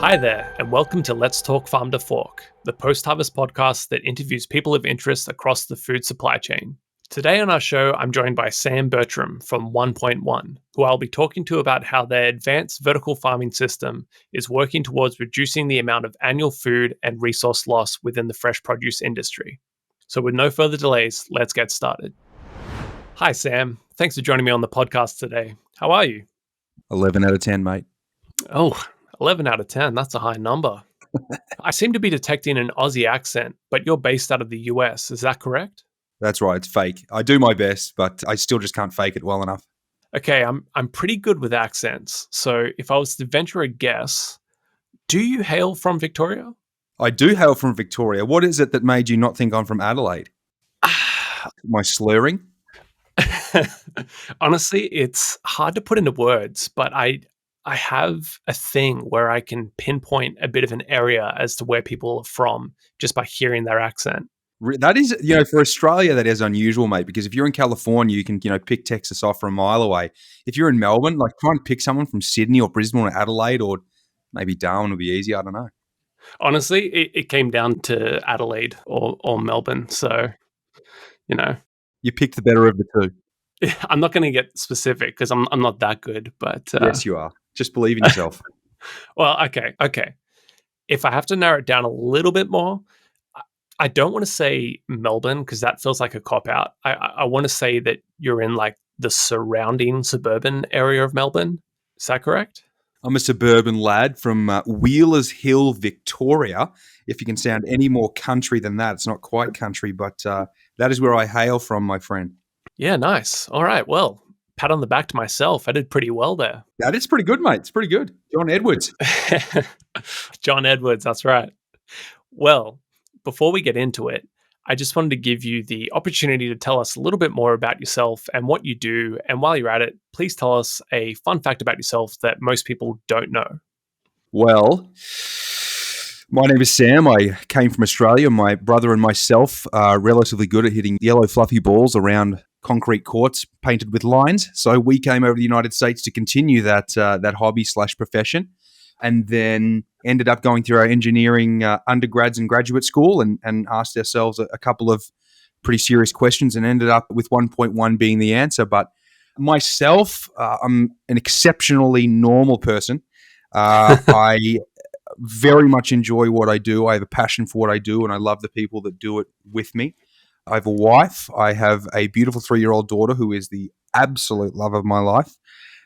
Hi there, and welcome to Let's Talk Farm to Fork, the post-harvest podcast that interviews people of interest across the food supply chain. Today on our show, I'm joined by Sam Bertram from OnePointOne, who I'll be talking to about how their advanced vertical farming system is working towards reducing the amount of annual food and resource loss within the fresh produce industry. So with no further delays, let's get started. Hi, Sam. Thanks for joining me on the podcast today. How are you? 11 out of 10, mate. Oh, 11 out of 10. That's a high number. I seem to be detecting an Aussie accent, but you're based out of the US. Is that correct? That's right. It's fake. I do my best, but I still just can't fake it well enough. Okay, I'm pretty good with accents. So if I was to venture a guess, do you hail from Victoria? I do hail from Victoria. What is it that made you not think I'm from Adelaide? My slurring? Honestly, it's hard to put into words, but I have a thing where I can pinpoint a bit of an area as to where people are from just by hearing their accent. That is, for Australia, that is unusual, mate, because if you're in California, you can, pick Texas off from a mile away. If you're in Melbourne, like try and pick someone from Sydney or Brisbane or Adelaide or maybe Darwin would be easy. I don't know. Honestly, it came down to Adelaide or Melbourne. So, you know, You picked the better of the two. I'm not going to get specific because I'm not that good. But Yes, you are. Just believe in yourself. well, okay. If I have to narrow it down a little bit more, I don't want to say Melbourne because that feels like a cop out. I want to say that you're in like the surrounding suburban area of Melbourne. Is that correct? I'm a suburban lad from Wheelers Hill, Victoria. If you can sound any more country than that, it's not quite country, but that is where I hail from, my friend. Yeah, nice. All right. Well, pat on the back to myself. I did pretty well there. That is pretty good, mate. It's pretty good. John Edwards. John Edwards, that's right. Well, before we get into it, I just wanted to give you the opportunity to tell us a little bit more about yourself and what you do. And while you're at it, please tell us a fun fact about yourself that most people don't know. Well, my name is Sam. I came from Australia. My brother and myself are relatively good at hitting yellow fluffy balls around concrete courts painted with lines. So we came over to the United States to continue that hobby/profession, and then ended up going through our engineering undergrads and graduate school and asked ourselves a couple of pretty serious questions and ended up with 1.1 being the answer. But myself, I'm an exceptionally normal person. I very much enjoy what I do. I have a passion for what I do, and I love the people that do it with me. I have a wife. I have a beautiful 3-year-old daughter who is the absolute love of my life.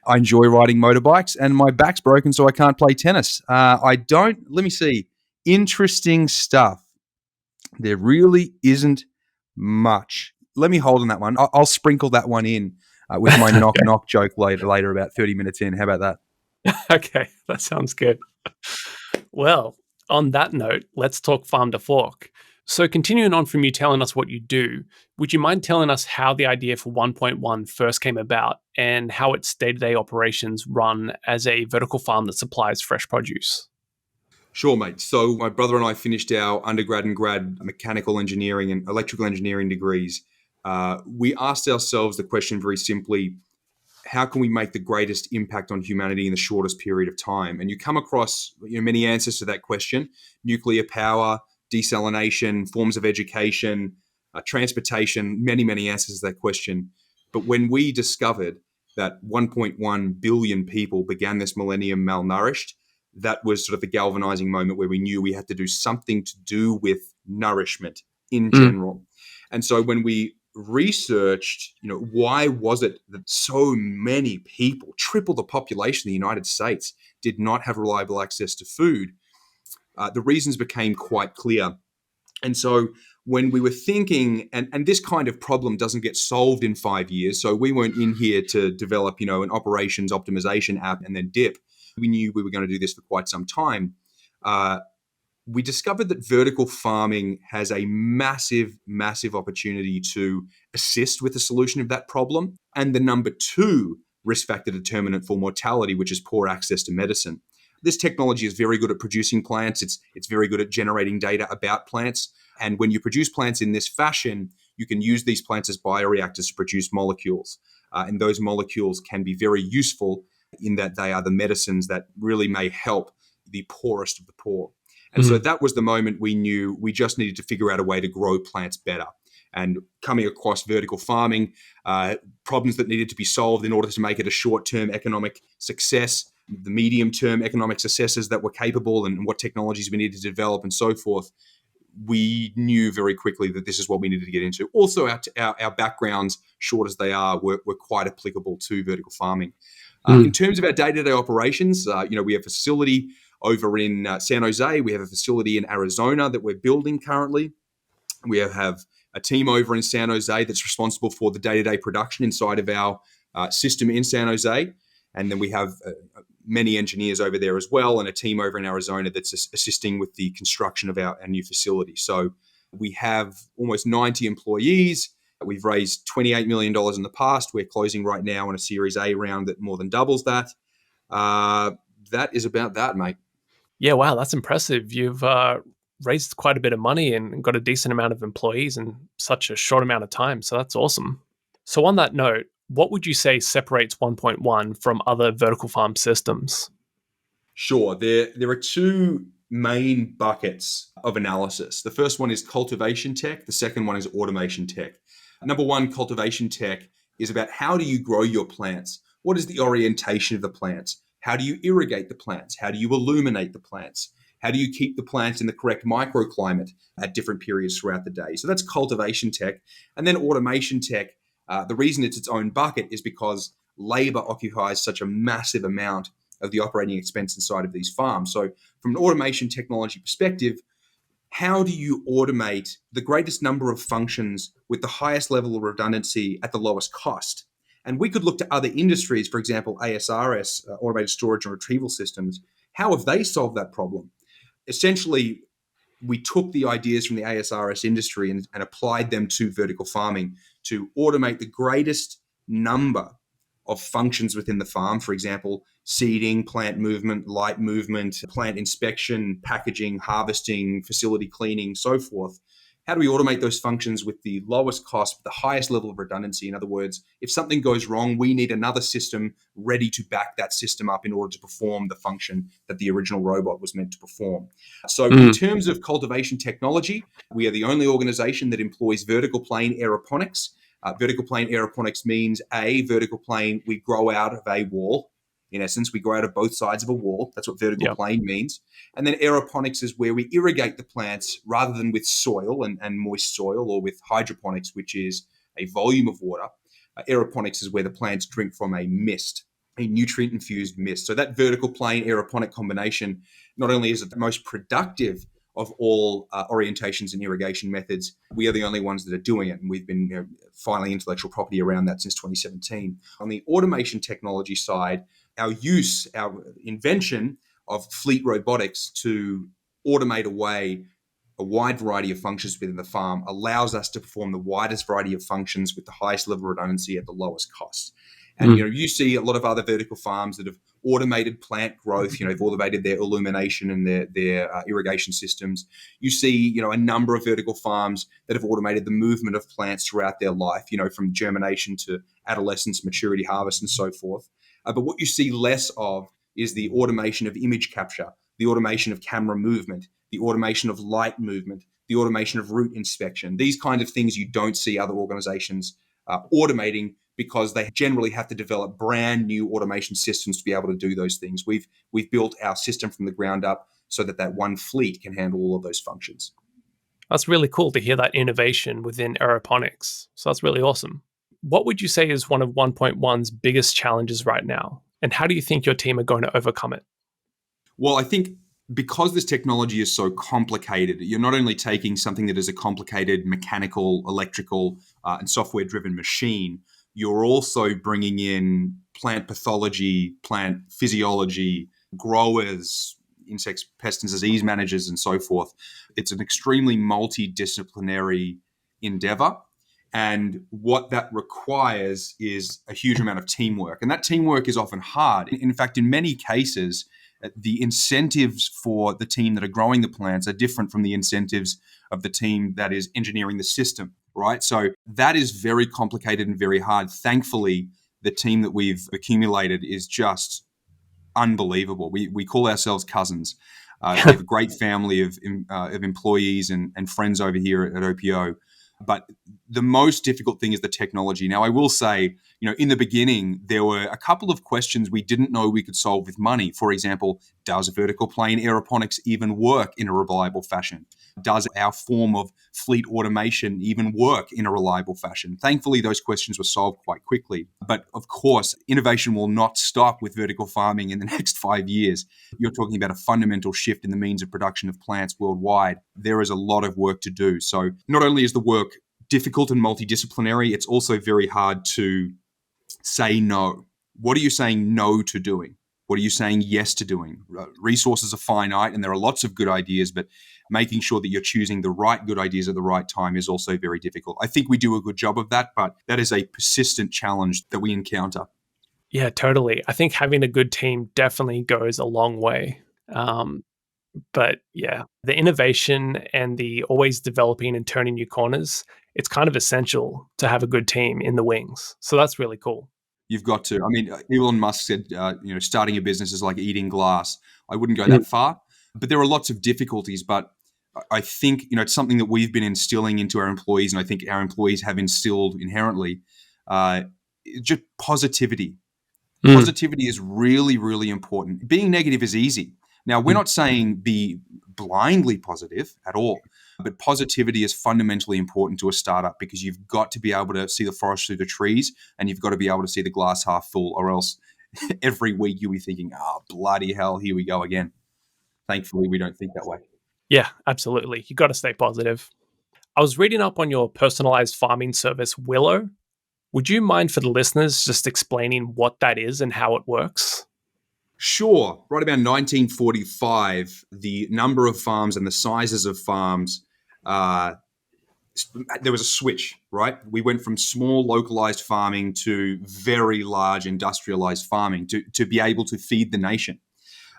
I enjoy riding motorbikes, and my back's broken, so I can't play tennis. Let me see, interesting stuff. There really isn't much. Let me hold on that one. I'll sprinkle that one in with my knock joke later, about 30 minutes in. How about that? Okay, that sounds good. Well, on that note, let's talk farm to fork. So continuing on from you telling us what you do, would you mind telling us how the idea for OnePointOne first came about and how its day-to-day operations run as a vertical farm that supplies fresh produce? Sure, mate. So my brother and I finished our undergrad and grad mechanical engineering and electrical engineering degrees. We asked ourselves the question very simply, how can we make the greatest impact on humanity in the shortest period of time? And you come across many answers to that question: nuclear power, desalination, forms of education, transportation, many answers to that question. But when we discovered that 1.1 billion people began this millennium malnourished, that was sort of the galvanizing moment where we knew we had to do something to do with nourishment in general. And so when we researched, why was it that so many people, triple the population of the United States, did not have reliable access to food, the reasons became quite clear. And so when we were thinking, and this kind of problem doesn't get solved in 5 years, so we weren't in here to develop, an operations optimization app and then dip. We knew we were going to do this for quite some time. We discovered that vertical farming has a massive opportunity to assist with the solution of that problem. And the number 2 risk factor determinant for mortality, which is poor access to medicine. This technology is very good at producing plants. It's very good at generating data about plants. And when you produce plants in this fashion, you can use these plants as bioreactors to produce molecules. And those molecules can be very useful in that they are the medicines that really may help the poorest of the poor. And so Mm. that was the moment we knew we just needed to figure out a way to grow plants better. And coming across vertical farming, problems that needed to be solved in order to make it a short-term economic success, the medium-term economic successes that were capable, and what technologies we needed to develop and so forth. We knew very quickly that this is what we needed to get into. Also, our backgrounds, short as they are, were quite applicable to vertical farming. In Mm. terms of our day-to-day operations, we have a facility over in San Jose. We have a facility in Arizona that we're building currently. We have a team over in San Jose that's responsible for the day-to-day production inside of our system in San Jose. And then we have many engineers over there as well, and a team over in Arizona that's assisting with the construction of our new facility. So we have almost 90 employees. We've raised $28 million in the past. We're closing right now on a Series A round that more than doubles that. That is about that, mate. Yeah, wow, that's impressive. You've raised quite a bit of money and got a decent amount of employees in such a short amount of time. So that's awesome. So, on that note, what would you say separates 1.1 from other vertical farm systems? Sure. There are two main buckets of analysis. The first one is cultivation tech. The second one is automation tech. Number one, cultivation tech is about how do you grow your plants? What is the orientation of the plants? How do you irrigate the plants? How do you illuminate the plants? How do you keep the plants in the correct microclimate at different periods throughout the day? So that's cultivation tech. And then automation tech, the reason it's its own bucket is because labor occupies such a massive amount of the operating expense inside of these farms. So from an automation technology perspective, how do you automate the greatest number of functions with the highest level of redundancy at the lowest cost? And we could look to other industries, for example, ASRS, automated storage and retrieval systems. How have they solved that problem? Essentially, we took the ideas from the ASRS industry and applied them to vertical farming to automate the greatest number of functions within the farm. For example, seeding, plant movement, light movement, plant inspection, packaging, harvesting, facility cleaning, so forth. How do we automate those functions with the lowest cost, with the highest level of redundancy? In other words, if something goes wrong, we need another system ready to back that system up in order to perform the function that the original robot was meant to perform. So in Mm. terms of cultivation technology, we are the only organization that employs vertical plane aeroponics. Vertical plane aeroponics means vertical plane, we grow out of a wall. In essence, we grow out of both sides of a wall. That's what vertical Yeah. plane means. And then aeroponics is where we irrigate the plants rather than with soil and moist soil, or with hydroponics, which is a volume of water. Aeroponics is where the plants drink from a mist, a nutrient-infused mist. So that vertical plane aeroponic combination, not only is it the most productive of all orientations and irrigation methods, we are the only ones that are doing it. And we've been filing intellectual property around that since 2017. On the automation technology side, our invention of fleet robotics to automate away a wide variety of functions within the farm allows us to perform the widest variety of functions with the highest level of redundancy at the lowest cost. And Mm. you see a lot of other vertical farms that have automated plant growth. They've automated their illumination and their irrigation systems. You see, a number of vertical farms that have automated the movement of plants throughout their life. From germination to adolescence, maturity, harvest, and so forth. But what you see less of is the automation of image capture, the automation of camera movement, the automation of light movement, the automation of route inspection. These kinds of things you don't see other organizations automating, because they generally have to develop brand new automation systems to be able to do those things. We've built our system from the ground up so that one fleet can handle all of those functions. That's really cool to hear that innovation within aeroponics. So that's really awesome. What would you say is one of 1.1's biggest challenges right now? And how do you think your team are going to overcome it? Well, I think because this technology is so complicated, you're not only taking something that is a complicated mechanical, electrical, and software-driven machine, you're also bringing in plant pathology, plant physiology, growers, insects, pest and disease managers, and so forth. It's an extremely multidisciplinary endeavor. And what that requires is a huge amount of teamwork. And that teamwork is often hard. In fact, in many cases, the incentives for the team that are growing the plants are different from the incentives of the team that is engineering the system, right? So that is very complicated and very hard. Thankfully, the team that we've accumulated is just unbelievable. We call ourselves cousins. We have a great family of employees and friends over here at OPO. But the most difficult thing is the technology. Now, I will say, in the beginning, there were a couple of questions we didn't know we could solve with money. For example, does vertical plane aeroponics even work in a reliable fashion? Does our form of fleet automation even work in a reliable fashion? Thankfully, those questions were solved quite quickly. But of course, innovation will not stop with vertical farming in the next 5 years. You're talking about a fundamental shift in the means of production of plants worldwide. There is a lot of work to do. So not only is the work difficult and multidisciplinary, it's also very hard to say no. What are you saying no to doing? What are you saying yes to doing? Resources are finite and there are lots of good ideas, but making sure that you're choosing the right good ideas at the right time is also very difficult. I think we do a good job of that, but that is a persistent challenge that we encounter. Yeah, totally. I think having a good team definitely goes a long way. But yeah, the innovation and the always developing and turning new corners, it's kind of essential to have a good team in the wings. So that's really cool. You've got to. I mean, Elon Musk said, starting a business is like eating glass. I wouldn't go Mm. that far, but there are lots of difficulties. But I think, it's something that we've been instilling into our employees, and I think our employees have instilled inherently, uh, just positivity. Mm. Positivity is really, really important. Being negative is easy. Now, we're Mm. not saying be blindly positive at all, but positivity is fundamentally important to a startup because you've got to be able to see the forest through the trees and you've got to be able to see the glass half full, or else every week you'll be thinking, oh, bloody hell, here we go again. Thankfully, we don't think that way. Yeah, absolutely. You got to stay positive. I was reading up on your personalized farming service, Willow. Would you mind for the listeners just explaining what that is and how it works? Sure. Right about 1945, the number of farms and the sizes of farms, uh, there was a switch, right? We went from small localized farming to very large industrialized farming to be able to feed the nation.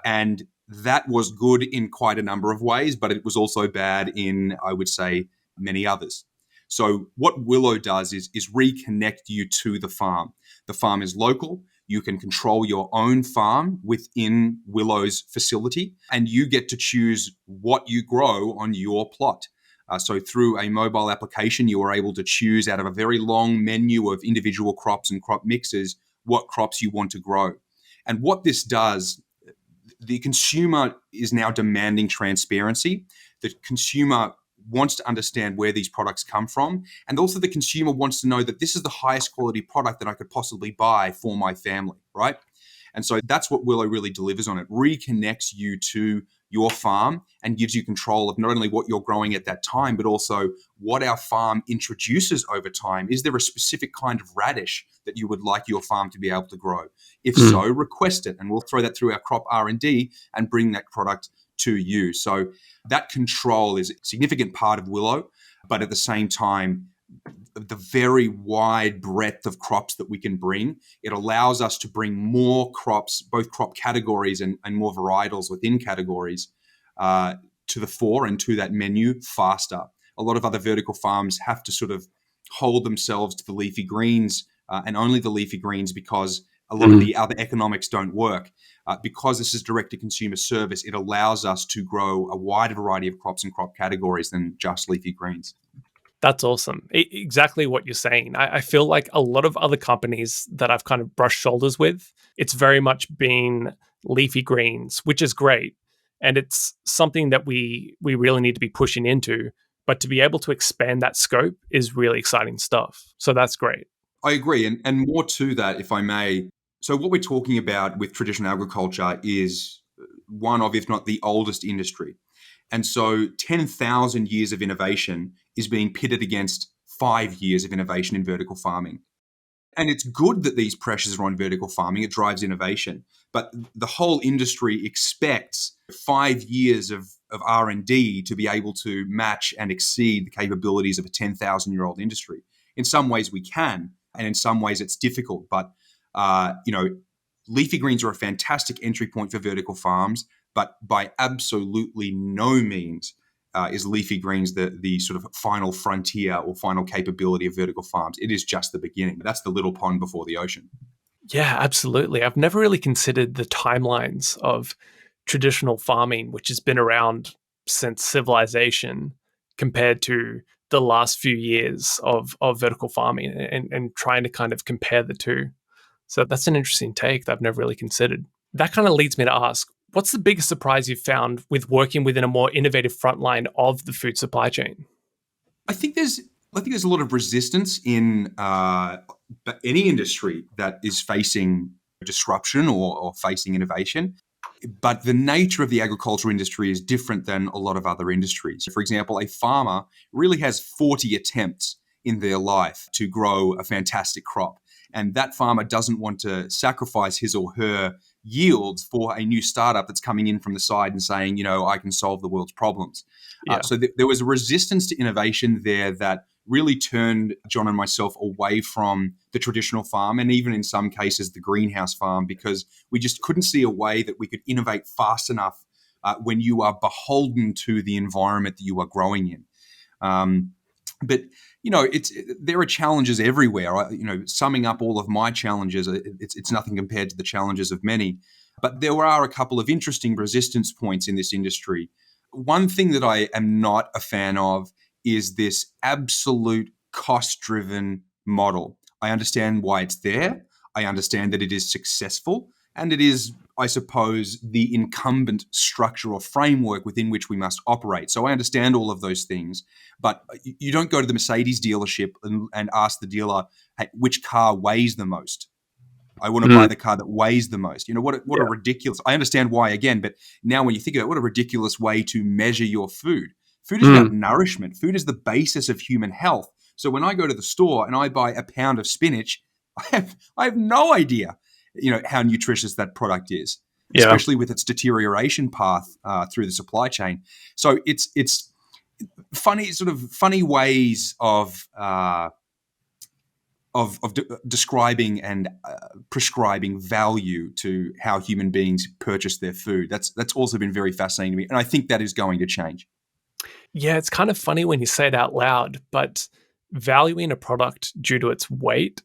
And that was good in quite a number of ways, but it was also bad in, I would say, many others. So what Willow does is reconnect you to the farm. The farm is local. You can control your own farm within Willow's facility, and you get to choose what you grow on your plot. So through a mobile application, you are able to choose out of a very long menu of individual crops and crop mixes what crops you want to grow. And what this does, the consumer is now demanding transparency. The consumer wants to understand where these products come from. And also the consumer wants to know that this is the highest quality product that I could possibly buy for my family, right? And so that's what Willow really delivers on. It reconnects you to your farm and gives you control of not only what you're growing at that time, but also what our farm introduces over time. Is there a specific kind of radish that you would like your farm to be able to grow? If so, Mm. request it, and we'll throw that through our crop R&D and bring that product to you. So that control is a significant part of Willow, but at the same time, the very wide breadth of crops that we can bring, it allows us to bring more crops, both crop categories and more varietals within categories, to the fore and to that menu faster. A lot of other vertical farms have to sort of hold themselves to the leafy greens and only the leafy greens because a lot of Mm. the other economics don't work. Because this is direct-to-consumer service, it allows us to grow a wider variety of crops and crop categories than just leafy greens. That's awesome. Exactly what you're saying. I feel like a lot of other companies that I've kind of brushed shoulders with, it's very much been leafy greens, which is great. And it's something that we really need to be pushing into. But to be able to expand that scope is really exciting stuff. So that's great. I agree. And more to that, if I may. So, what we're talking about with traditional agriculture is one of, if not the oldest industry. And so, 10,000 years of innovation is being pitted against 5 years of innovation in vertical farming. And it's good that these pressures are on vertical farming, it drives innovation. But the whole industry expects 5 years of R&D to be able to match and exceed the capabilities of a 10,000-year-old industry. In some ways we can, and in some ways it's difficult. But, leafy greens are a fantastic entry point for vertical farms, but by absolutely no means is leafy greens the sort of final frontier or final capability of vertical farms. It is just the beginning. That's the little pond before the ocean. Yeah, absolutely. I've never really considered the timelines of traditional farming, which has been around since civilization, compared to the last few years of vertical farming, and trying to kind of compare the two. So that's an interesting take that I've never really considered. That kind of leads me to ask, what's the biggest surprise you've found with working within a more innovative frontline of the food supply chain? I think there's a lot of resistance in any industry that is facing disruption or facing innovation. But the nature of the agricultural industry is different than a lot of other industries. For example, a farmer really has 40 attempts in their life to grow a fantastic crop. And that farmer doesn't want to sacrifice his or her yields for a new startup that's coming in from the side and saying, I can solve the world's problems. Yeah. There was a resistance to innovation there that really turned John and myself away from the traditional farm and even in some cases the greenhouse farm, because we just couldn't see a way that we could innovate fast enough when you are beholden to the environment that you are growing in. But there are challenges everywhere. Summing up all of my challenges, it's nothing compared to the challenges of many. But there are a couple of interesting resistance points in this industry. One thing that I am not a fan of is this absolute cost-driven model. I understand why it's there. I understand that it is successful, and it is, I suppose, the incumbent structure or framework within which we must operate. So I understand all of those things, but you don't go to the Mercedes dealership and ask the dealer, hey, which car weighs the most? I want to Mm, buy the car that weighs the most. What a yeah. ridiculous. I understand why again, but now when you think about it, what a ridiculous way to measure your food. Food is about Mm, nourishment. Food is the basis of human health. So when I go to the store and I buy a pound of spinach, I have no idea, how nutritious that product is, yeah. especially with its deterioration path through the supply chain. So it's funny ways of describing and prescribing value to how human beings purchase their food. That's also been very fascinating to me, and I think that is going to change. Yeah, it's kind of funny when you say it out loud, but valuing a product due to its weight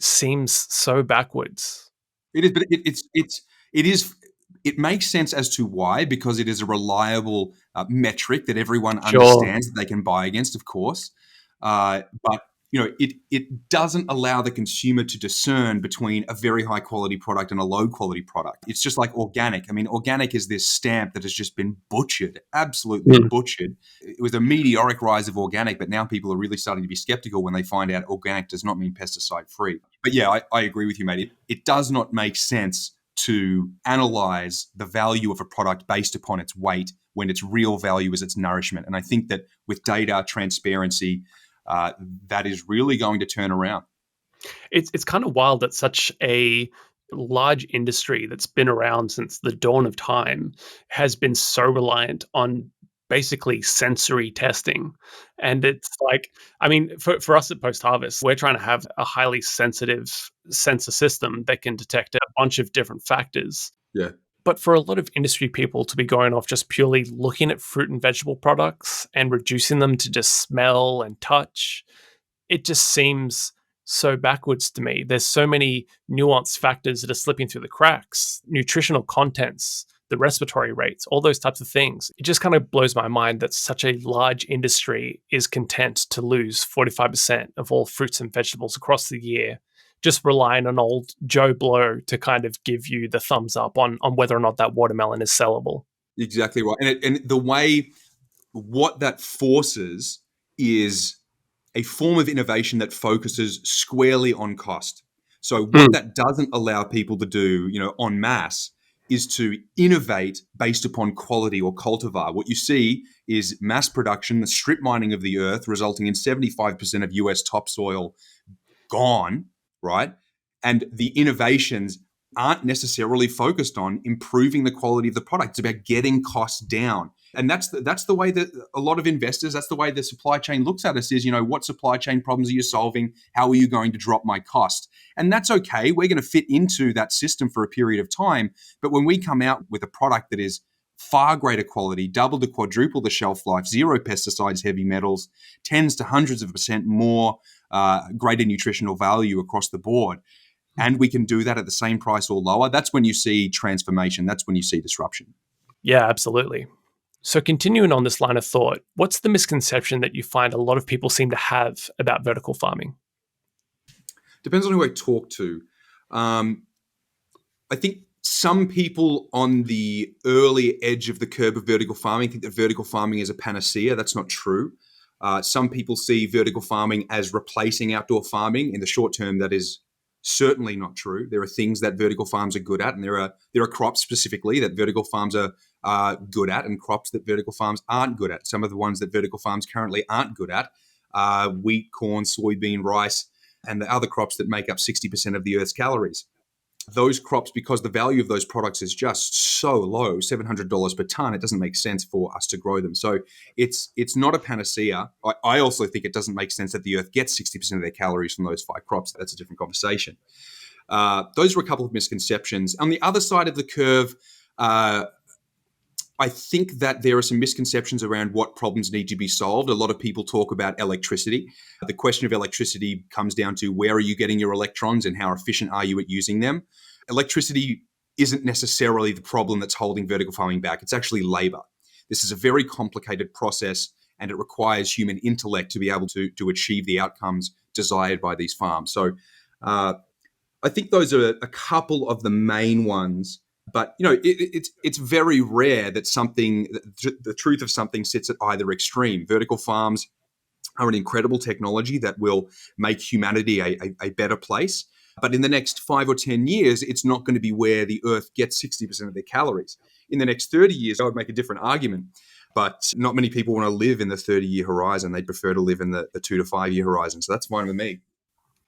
seems so backwards. It is, but it is. It makes sense as to why, because it is a reliable metric that everyone Sure. understands that they can buy against, of course. But it doesn't allow the consumer to discern between a very high quality product and a low quality product. It's just like organic. I mean, organic is this stamp that has just been butchered, absolutely Mm. butchered. It was a meteoric rise of organic, but now people are really starting to be skeptical when they find out organic does not mean pesticide free. But yeah, I agree with you, mate. It does not make sense to analyze the value of a product based upon its weight when its real value is its nourishment. And I think that with data transparency, that is really going to turn around. It's kind of wild that such a large industry that's been around since the dawn of time has been so reliant on basically sensory testing. And it's like, I mean, for us at Post Harvest, we're trying to have a highly sensitive sensor system that can detect a bunch of different factors. Yeah. But for a lot of industry people to be going off just purely looking at fruit and vegetable products and reducing them to just smell and touch, it just seems so backwards to me. There's so many nuanced factors that are slipping through the cracks, nutritional contents, the respiratory rates, all those types of things. It just kind of blows my mind that such a large industry is content to lose 45% of all fruits and vegetables across the year, just relying on old Joe Blow to kind of give you the thumbs up on whether or not that watermelon is sellable. Exactly right. And the way what that forces is a form of innovation that focuses squarely on cost. So what Mm, that doesn't allow people to do, en masse, is to innovate based upon quality or cultivar. What you see is mass production, the strip mining of the earth, resulting in 75% of US topsoil gone, right? And the innovations aren't necessarily focused on improving the quality of the product. It's about getting costs down. And that's the way that a lot of investors, that's the way the supply chain looks at us is, what supply chain problems are you solving? How are you going to drop my cost? And that's okay. We're going to fit into that system for a period of time. But when we come out with a product that is far greater quality, double to quadruple the shelf life, zero pesticides, heavy metals, tens to hundreds of percent more greater nutritional value across the board, and we can do that at the same price or lower, that's when you see transformation. That's when you see disruption. Yeah, absolutely. So, continuing on this line of thought, what's the misconception that you find a lot of people seem to have about vertical farming? Depends on who I talk to. I think some people on the early edge of the curve of vertical farming think that vertical farming is a panacea. That's not true. Some people see vertical farming as replacing outdoor farming. In the short term, that is certainly not true. There are things that vertical farms are good at, and there are crops specifically that vertical farms are good at, and crops that vertical farms aren't good at. Some of the ones that vertical farms currently aren't good at are wheat, corn, soybean, rice, and the other crops that make up 60% of the Earth's calories. Those crops, because the value of those products is just so low, $700 per ton, it doesn't make sense for us to grow them. So it's not a panacea. I also think it doesn't make sense that the Earth gets 60% of their calories from those 5 crops. That's a different conversation. Those were a couple of misconceptions. On the other side of the curve, I think that there are some misconceptions around what problems need to be solved. A lot of people talk about electricity. The question of electricity comes down to where are you getting your electrons and how efficient are you at using them? Electricity isn't necessarily the problem that's holding vertical farming back. It's actually labor. This is a very complicated process, and it requires human intellect to be able to achieve the outcomes desired by these farms. So I think those are a couple of the main ones. But it's very rare that the truth of something sits at either extreme. Vertical farms are an incredible technology that will make humanity a better place. But in the next 5 or 10 years, it's not going to be where the Earth gets 60% of their calories. In the next 30 years, I would make a different argument. But not many people want to live in the 30-year horizon. They prefer to live in the 2 to 5 year horizon. So that's fine with me.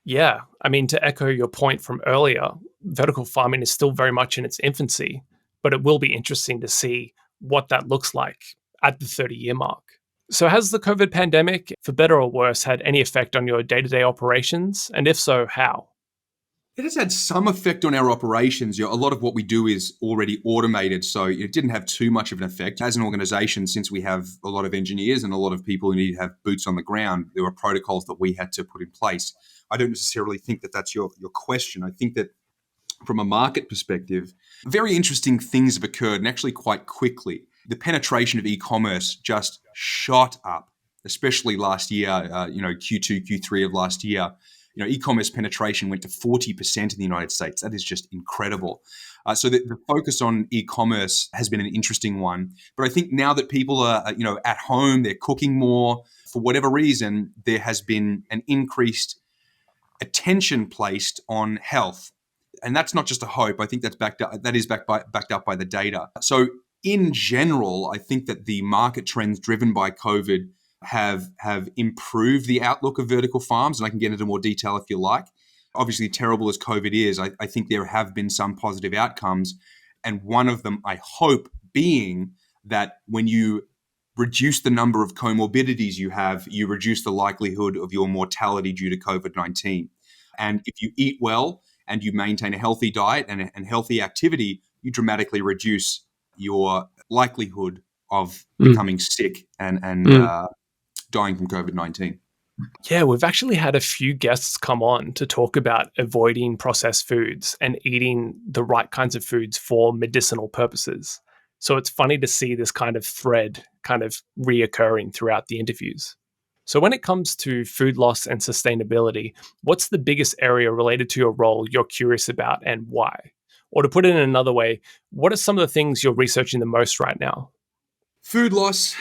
Yeah, I mean, to echo your point from earlier, vertical farming is still very much in its infancy, but it will be interesting to see what that looks like at the 30-year mark. So, has the COVID pandemic, for better or worse, had any effect on your day to day operations? And if so, how? It has had some effect on our operations. A lot of what we do is already automated, so it didn't have too much of an effect. As an organization, since we have a lot of engineers and a lot of people who need to have boots on the ground, there were protocols that we had to put in place. I don't necessarily think that that's your question. I think that from a market perspective, very interesting things have occurred, and actually quite quickly. The penetration of e-commerce just shot up, especially last year, Q2, Q3 of last year. E-commerce penetration went to 40% in the United States. That is just incredible. So the focus on e-commerce has been an interesting one. But I think now that people are, at home, they're cooking more, for whatever reason, there has been an increased attention placed on health. And that's not just a hope. I think that's backed up by the data. So in general, I think that the market trends driven by COVID have improved the outlook of vertical farms, and I can get into more detail if you like. Obviously, terrible as COVID is, I think there have been some positive outcomes, and one of them, I hope, being that when you reduce the number of comorbidities you have, you reduce the likelihood of your mortality due to COVID-19. And if you eat well and you maintain a healthy diet and healthy activity, you dramatically reduce your likelihood of becoming sick and dying from COVID-19. Yeah, we've actually had a few guests come on to talk about avoiding processed foods and eating the right kinds of foods for medicinal purposes. So it's funny to see this kind of thread kind of reoccurring throughout the interviews. So when it comes to food loss and sustainability, what's the biggest area related to your role you're curious about and why? Or to put it in another way, what are some of the things you're researching the most right now? Food loss.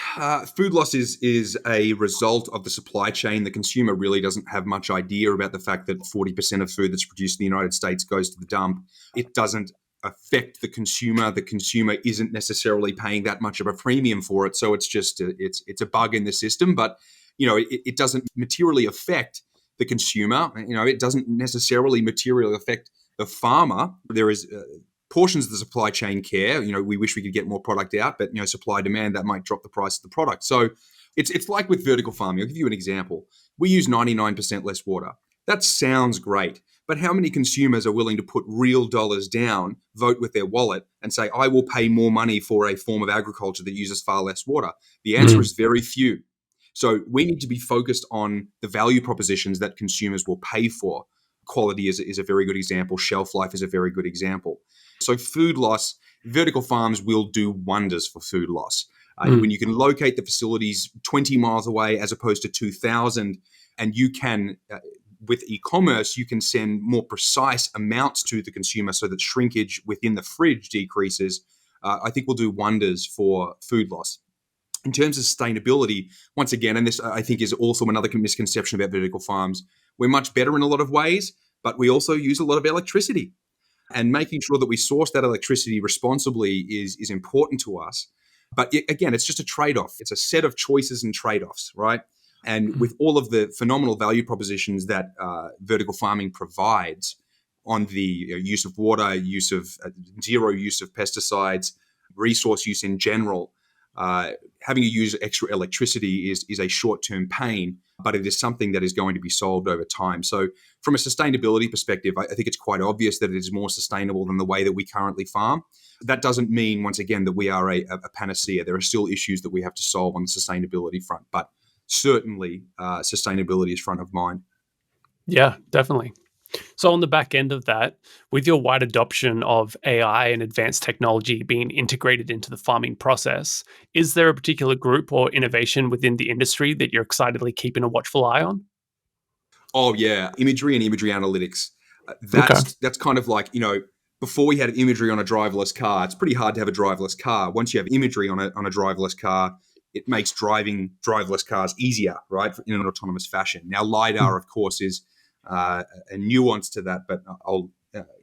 Food loss is a result of the supply chain. The consumer really doesn't have much idea about the fact that 40% of food that's produced in the United States goes to the dump. It doesn't affect the consumer. The consumer isn't necessarily paying that much of a premium for it. So it's just it's a bug in the system. But it doesn't materially affect the consumer. It doesn't necessarily materially affect the farmer. There is portions of the supply chain care. We wish we could get more product out, but supply demand, that might drop the price of the product. So it's like with vertical farming. I'll give you an example. We use 99% less water. That sounds great, but how many consumers are willing to put real dollars down, vote with their wallet, and say, I will pay more money for a form of agriculture that uses far less water? The answer is very few. So we need to be focused on the value propositions that consumers will pay for. quality is a very good example. Shelf life is a very good example. So food loss, vertical farms will do wonders for food loss. When you can locate the facilities 20 miles away as opposed to 2,000, and you can, with e-commerce, you can send more precise amounts to the consumer so that shrinkage within the fridge decreases, I think will do wonders for food loss. In terms of sustainability, once again, and this I think is also another misconception about vertical farms, we're much better in a lot of ways, but we also use a lot of electricity. And making sure that we source that electricity responsibly is important to us. But again, it's just a trade-off. It's a set of choices and trade-offs, right? And with all of the phenomenal value propositions that vertical farming provides on the use of water, use of zero use of pesticides, resource use in general, having to use extra electricity is a short-term pain, but it is something that is going to be solved over time. So from a sustainability perspective, I think it's quite obvious that it is more sustainable than the way that we currently farm. That doesn't mean, once again, that we are a panacea. There are still issues that we have to solve on the sustainability front, but certainly sustainability is front of mind. Yeah, definitely. So on the back end of that, with your wide adoption of AI and advanced technology being integrated into the farming process, is there a particular group or innovation within the industry that you're excitedly keeping a watchful eye on? Oh yeah, imagery and imagery analytics. Okay. That's kind of like, before we had imagery on a driverless car, it's pretty hard to have a driverless car. Once you have imagery on a driverless car, it makes driving driverless cars easier, right, in an autonomous fashion. Now, LiDAR, of course, is a nuance to that, but I'll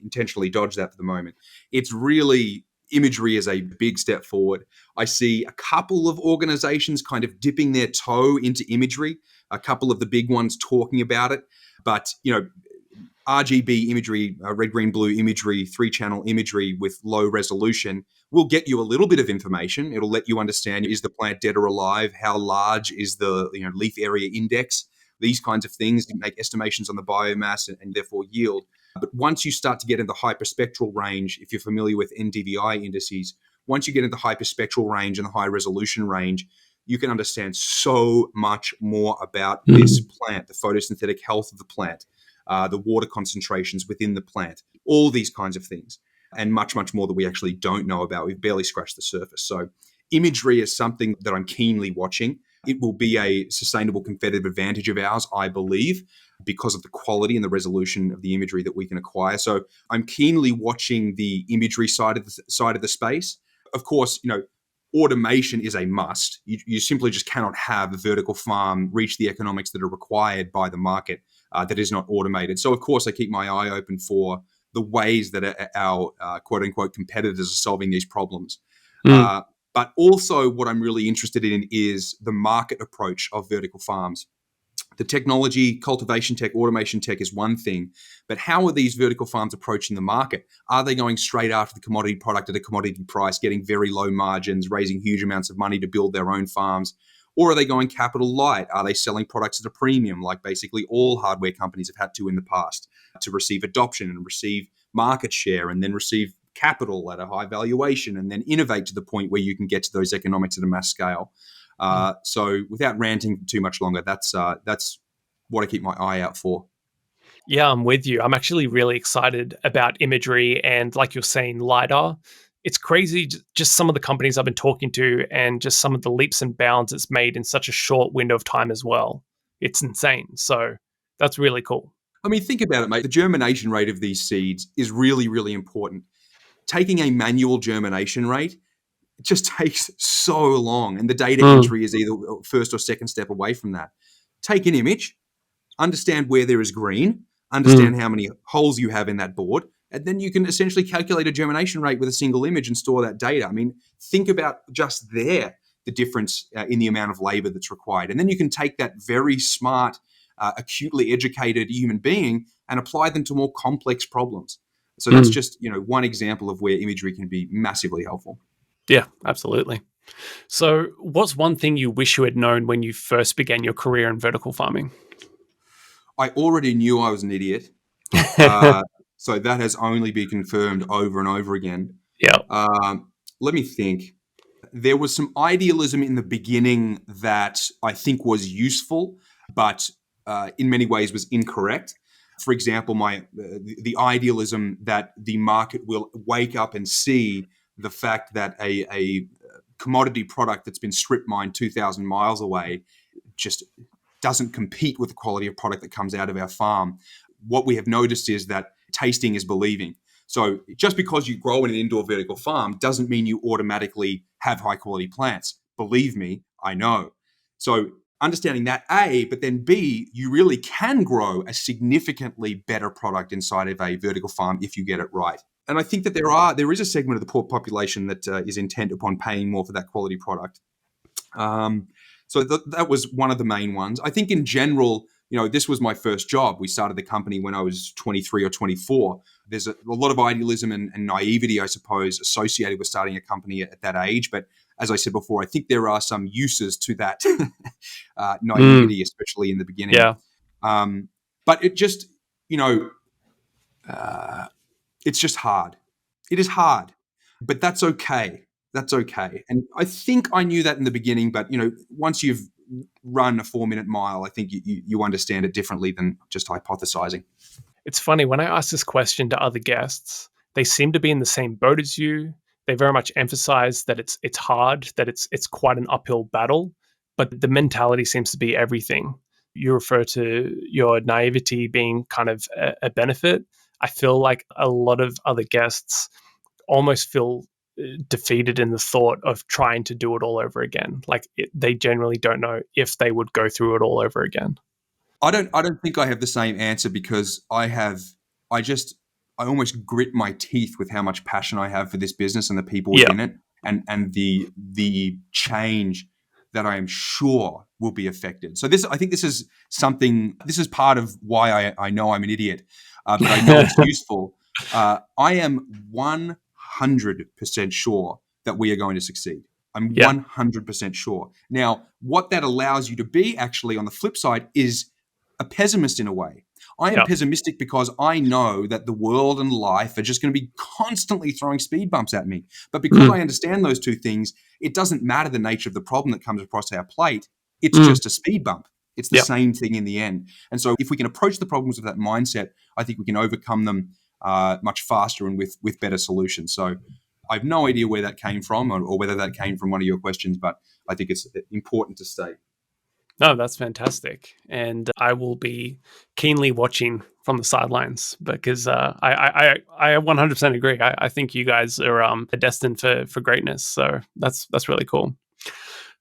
intentionally dodge that for the moment. It's really, imagery is a big step forward. I see a couple of organizations kind of dipping their toe into imagery, a couple of the big ones talking about it, but, RGB imagery, red, green, blue imagery, 3-channel imagery with low resolution will get you a little bit of information. It'll let you understand, is the plant dead or alive? How large is the leaf area index? These kinds of things. You make estimations on the biomass and therefore yield. But once you start to get into hyperspectral range, if you're familiar with NDVI indices, once you get into hyperspectral range and the high resolution range, you can understand so much more about this plant, the photosynthetic health of the plant, the water concentrations within the plant, all these kinds of things, and much, much more that we actually don't know about. We've barely scratched the surface. So imagery is something that I'm keenly watching. It will be a sustainable competitive advantage of ours, I believe, because of the quality and the resolution of the imagery that we can acquire. So I'm keenly watching the imagery side of the space. Of course, automation is a must. You simply just cannot have a vertical farm reach the economics that are required by the market that is not automated. So, of course, I keep my eye open for the ways that our quote-unquote competitors are solving these problems. But also what I'm really interested in is the market approach of vertical farms. The technology, cultivation tech, automation tech is one thing, but how are these vertical farms approaching the market? Are they going straight after the commodity product at a commodity price, getting very low margins, raising huge amounts of money to build their own farms? Or are they going capital light? Are they selling products at a premium, like basically all hardware companies have had to in the past, to receive adoption and receive market share and then receive capital at a high valuation and then innovate to the point where you can get to those economics at a mass scale? So without ranting too much longer, that's what I keep my eye out for. Yeah, I'm with you. I'm actually really excited about imagery and, like you're saying, LiDAR. It's crazy, just some of the companies I've been talking to and just some of the leaps and bounds it's made in such a short window of time as well. It's insane. So that's really cool. I mean, think about it, mate. The germination rate of these seeds is really, really important. Taking a manual germination rate, it just takes so long, and the data entry is either first or second step away from that. Take an image, understand where there is green, understand how many holes you have in that board, and then you can essentially calculate a germination rate with a single image and store that data. I mean, think about just there, the difference in the amount of labor that's required. And then you can take that very smart, acutely educated human being and apply them to more complex problems. So that's just, one example of where imagery can be massively helpful. Yeah, absolutely. So, what's one thing you wish you had known when you first began your career in vertical farming? I already knew I was an idiot. So that has only been confirmed over and over again. Yeah. Let me think. There was some idealism in the beginning that I think was useful, but in many ways was incorrect. For example, the idealism that the market will wake up and see the fact that a commodity product that's been strip mined 2,000 miles away just doesn't compete with the quality of product that comes out of our farm. What we have noticed is that tasting is believing. So just because you grow in an indoor vertical farm doesn't mean you automatically have high quality plants. Believe me, I know. So understanding that, A, but then B, you really can grow a significantly better product inside of a vertical farm if you get it right. And I think that there is a segment of the poor population that is intent upon paying more for that quality product. So that was one of the main ones. I think in general, this was my first job. We started the company when I was 23 or 24. There's a lot of idealism and naivety, I suppose, associated with starting a company at that age. But as I said before, I think there are some uses to that naivety, especially in the beginning. Yeah. But it just, it's just hard. It is hard, but that's okay. That's okay. And I think I knew that in the beginning, but once you've run a 4-minute mile, I think you understand it differently than just hypothesizing. It's funny, when I ask this question to other guests, they seem to be in the same boat as you. They very much emphasize that it's hard, that it's quite an uphill battle, but the mentality seems to be everything. You refer to your naivety being kind of a benefit. I feel like a lot of other guests almost feel defeated in the thought of trying to do it all over again. Like they generally don't know if they would go through it all over again. I don't think I have the same answer because I almost grit my teeth with how much passion I have for this business and the people within it, and the change that I am sure will be affected. So I think this is part of why I know I'm an idiot, but I know it's useful. I am 100% sure that we are going to succeed. I'm 100% sure. Now, what that allows you to be actually on the flip side is a pessimist in a way. I am pessimistic because I know that the world and life are just going to be constantly throwing speed bumps at me. But because I understand those two things, it doesn't matter the nature of the problem that comes across our plate. It's just a speed bump. It's the same thing in the end. And so if we can approach the problems with that mindset, I think we can overcome them much faster and with better solutions. So I have no idea where that came from or whether that came from one of your questions, but I think it's important to state. No, that's fantastic. And I will be keenly watching from the sidelines because I 100% agree. I think you guys are destined for greatness. So that's really cool.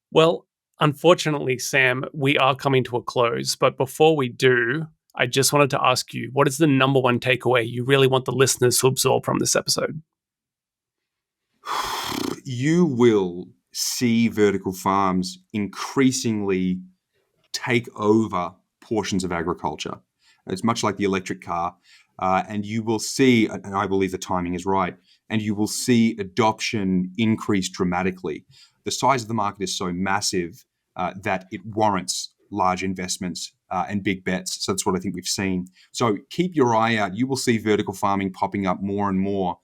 Well, unfortunately, Sam, we are coming to a close. But before we do, I just wanted to ask you, what is the number one takeaway you really want the listeners to absorb from this episode? You will see vertical farms increasingly take over portions of agriculture. It's much like the electric car. And you will see, and I believe the timing is right, and you will see adoption increase dramatically. The size of the market is so massive that it warrants large investments and big bets. So that's what I think we've seen. So keep your eye out. You will see vertical farming popping up more and more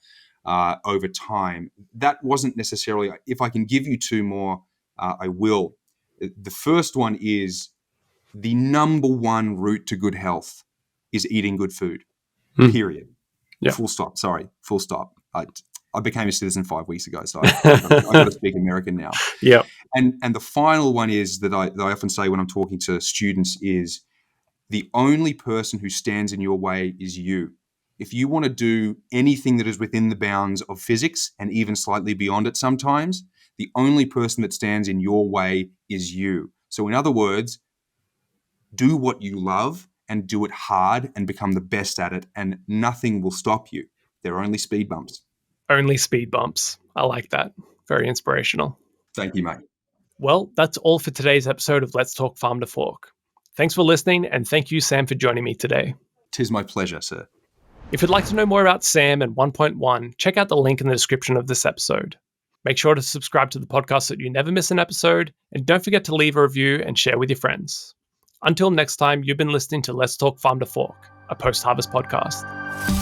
over time. That wasn't necessarily, if I can give you two more, I will. The first one is the number one route to good health is eating good food, period. Yeah. Full stop. Sorry, full stop. I became a citizen 5 weeks ago, so I've got to speak American now. Yeah. And the final one is that I often say when I'm talking to students is the only person who stands in your way is you. If you want to do anything that is within the bounds of physics and even slightly beyond it sometimes, the only person that stands in your way is you. So in other words, do what you love and do it hard and become the best at it, and nothing will stop you. There are only speed bumps. Only speed bumps. I like that. Very inspirational. Thank you, mate. Well, that's all for today's episode of Let's Talk Farm to Fork. Thanks for listening, and thank you, Sam, for joining me today. 'Tis my pleasure, sir. If you'd like to know more about Sam and OnePointOne, check out the link in the description of this episode. Make sure to subscribe to the podcast so that you never miss an episode, and don't forget to leave a review and share with your friends. Until next time, you've been listening to Let's Talk Farm to Fork, a post-harvest podcast.